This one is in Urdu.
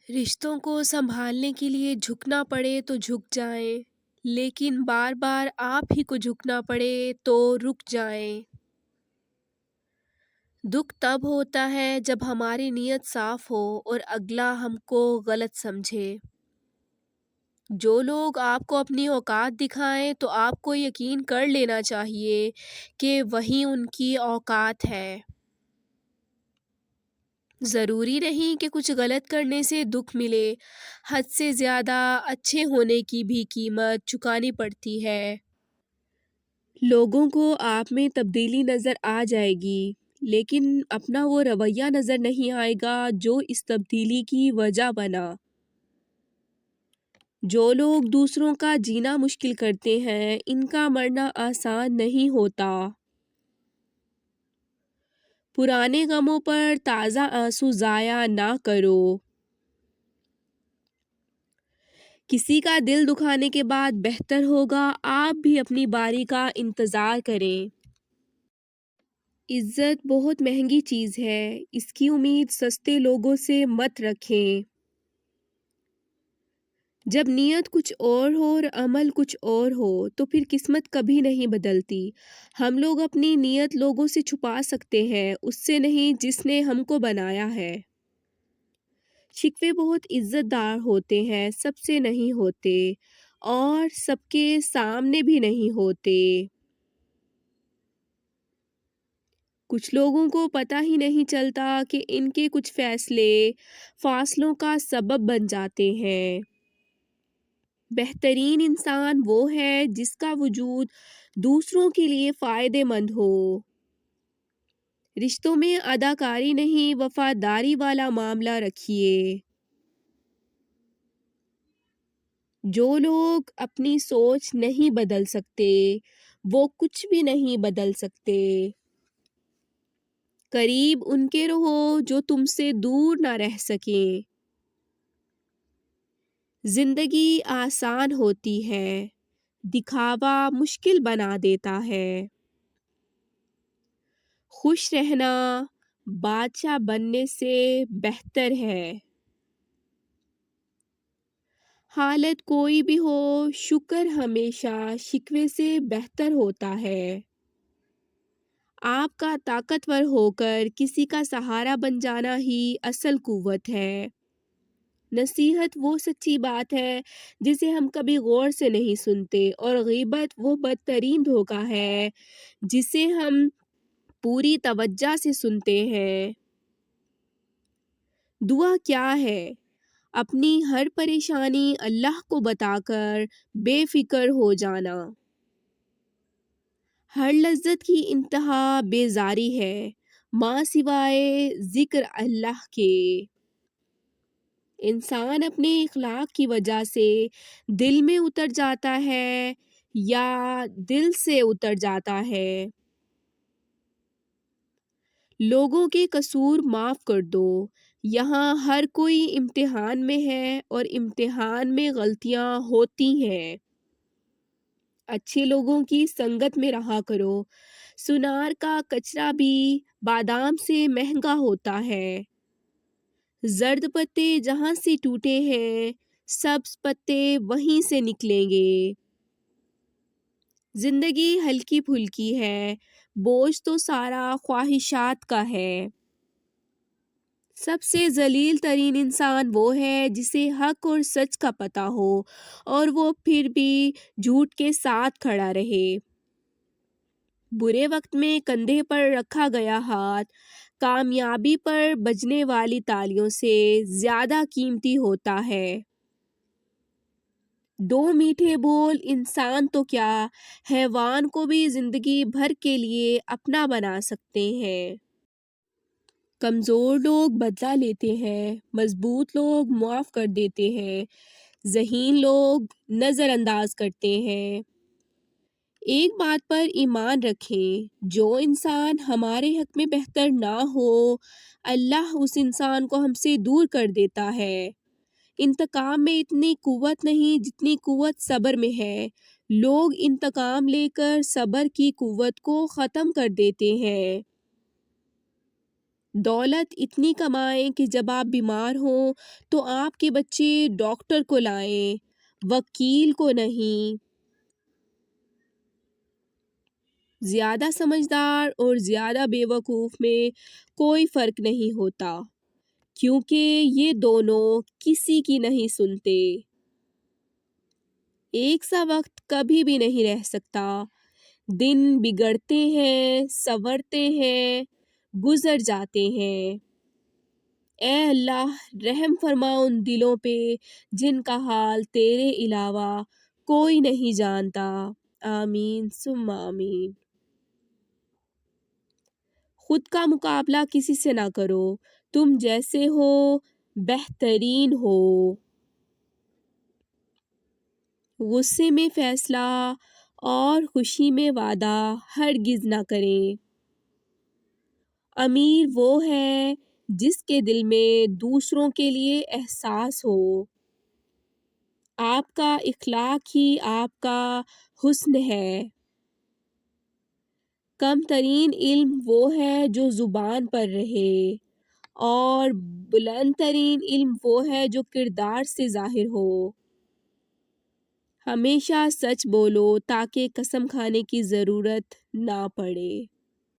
رشتوں کو سنبھالنے کے لیے جھکنا پڑے تو جھک جائیں، لیکن بار بار آپ ہی کو جھکنا پڑے تو رک جائیں۔ دکھ تب ہوتا ہے جب ہماری نیت صاف ہو اور اگلا ہم کو غلط سمجھے۔ جو لوگ آپ کو اپنی اوقات دکھائیں تو آپ کو یقین کر لینا چاہیے کہ وہی ان کی اوقات ہے۔ ضروری نہیں کہ کچھ غلط کرنے سے دکھ ملے، حد سے زیادہ اچھے ہونے کی بھی قیمت چکانی پڑتی ہے۔ لوگوں کو آپ میں تبدیلی نظر آ جائے گی، لیکن اپنا وہ رویہ نظر نہیں آئے گا جو اس تبدیلی کی وجہ بنا۔ جو لوگ دوسروں کا جینا مشکل کرتے ہیں، ان کا مرنا آسان نہیں ہوتا۔ پرانے غموں پر تازہ آنسو ضائع نہ کرو۔ کسی کا دل دکھانے کے بعد بہتر ہوگا آپ بھی اپنی باری کا انتظار کریں۔ عزت بہت مہنگی چیز ہے، اس کی امید سستے لوگوں سے مت رکھیں۔ جب نیت کچھ اور ہو اور عمل کچھ اور ہو تو پھر قسمت کبھی نہیں بدلتی۔ ہم لوگ اپنی نیت لوگوں سے چھپا سکتے ہیں، اس سے نہیں جس نے ہم کو بنایا ہے۔ شکوے بہت عزت دار ہوتے ہیں، سب سے نہیں ہوتے اور سب کے سامنے بھی نہیں ہوتے۔ کچھ لوگوں کو پتہ ہی نہیں چلتا کہ ان کے کچھ فیصلے فاصلوں کا سبب بن جاتے ہیں۔ بہترین انسان وہ ہے جس کا وجود دوسروں کے لیے فائدے مند ہو۔ رشتوں میں اداکاری نہیں، وفاداری والا معاملہ رکھیے۔ جو لوگ اپنی سوچ نہیں بدل سکتے، وہ کچھ بھی نہیں بدل سکتے۔ قریب ان کے رہو جو تم سے دور نہ رہ سکیں۔ زندگی آسان ہوتی ہے، دکھاوا مشکل بنا دیتا ہے۔ خوش رہنا بادشاہ بننے سے بہتر ہے۔ حالت کوئی بھی ہو، شکر ہمیشہ شکوے سے بہتر ہوتا ہے۔ آپ کا طاقتور ہو کر کسی کا سہارا بن جانا ہی اصل قوت ہے۔ نصیحت وہ سچی بات ہے جسے ہم کبھی غور سے نہیں سنتے، اور غیبت وہ بدترین دھوکہ ہے جسے ہم پوری توجہ سے سنتے ہیں۔ دعا کیا ہے؟ اپنی ہر پریشانی اللہ کو بتا کر بے فکر ہو جانا۔ ہر لذت کی انتہا بیزاری ہے، ماں سوائے ذکر اللہ کے۔ انسان اپنے اخلاق کی وجہ سے دل میں اتر جاتا ہے یا دل سے اتر جاتا ہے۔ لوگوں کے قصور معاف کر دو، یہاں ہر کوئی امتحان میں ہے اور امتحان میں غلطیاں ہوتی ہیں۔ اچھے لوگوں کی سنگت میں رہا کرو، سنار کا کچرا بھی بادام سے مہنگا ہوتا ہے۔ زرد پتے جہاں سے ٹوٹے ہیں، سبز پتے وہیں سے نکلیں گے۔ زندگی ہلکی پھلکی ہے، بوجھ تو سارا خواہشات کا ہے۔ سب سے ذلیل ترین انسان وہ ہے جسے حق اور سچ کا پتہ ہو اور وہ پھر بھی جھوٹ کے ساتھ کھڑا رہے۔ برے وقت میں کندھے پر رکھا گیا ہاتھ کامیابی پر بجنے والی تالیوں سے زیادہ قیمتی ہوتا ہے۔ دو میٹھے بول انسان تو کیا، حیوان کو بھی زندگی بھر کے لیے اپنا بنا سکتے ہیں۔ کمزور لوگ بدلہ لیتے ہیں، مضبوط لوگ معاف کر دیتے ہیں، ذہین لوگ نظر انداز کرتے ہیں۔ ایک بات پر ایمان رکھیں، جو انسان ہمارے حق میں بہتر نہ ہو، اللہ اس انسان کو ہم سے دور کر دیتا ہے۔ انتقام میں اتنی قوت نہیں جتنی قوت صبر میں ہے۔ لوگ انتقام لے کر صبر کی قوت کو ختم کر دیتے ہیں۔ دولت اتنی کمائیں کہ جب آپ بیمار ہوں تو آپ کے بچے ڈاکٹر کو لائیں، وکیل کو نہیں۔ زیادہ سمجھدار اور زیادہ بے وقوف میں کوئی فرق نہیں ہوتا، کیونکہ یہ دونوں کسی کی نہیں سنتے۔ ایک سا وقت کبھی بھی نہیں رہ سکتا۔ دن بگڑتے ہیں، سنورتے ہیں، گزر جاتے ہیں۔ اے اللہ، رحم فرما ان دلوں پہ جن کا حال تیرے علاوہ کوئی نہیں جانتا۔ آمین ثم آمین۔ خود کا مقابلہ کسی سے نہ کرو، تم جیسے ہو بہترین ہو۔ غصے میں فیصلہ اور خوشی میں وعدہ ہرگز نہ کریں۔ امیر وہ ہے جس کے دل میں دوسروں کے لیے احساس ہو۔ آپ کا اخلاق ہی آپ کا حسن ہے۔ کم ترین علم وہ ہے جو زبان پر رہے، اور بلند ترین علم وہ ہے جو کردار سے ظاہر ہو۔ ہمیشہ سچ بولو تاکہ قسم کھانے کی ضرورت نہ پڑے۔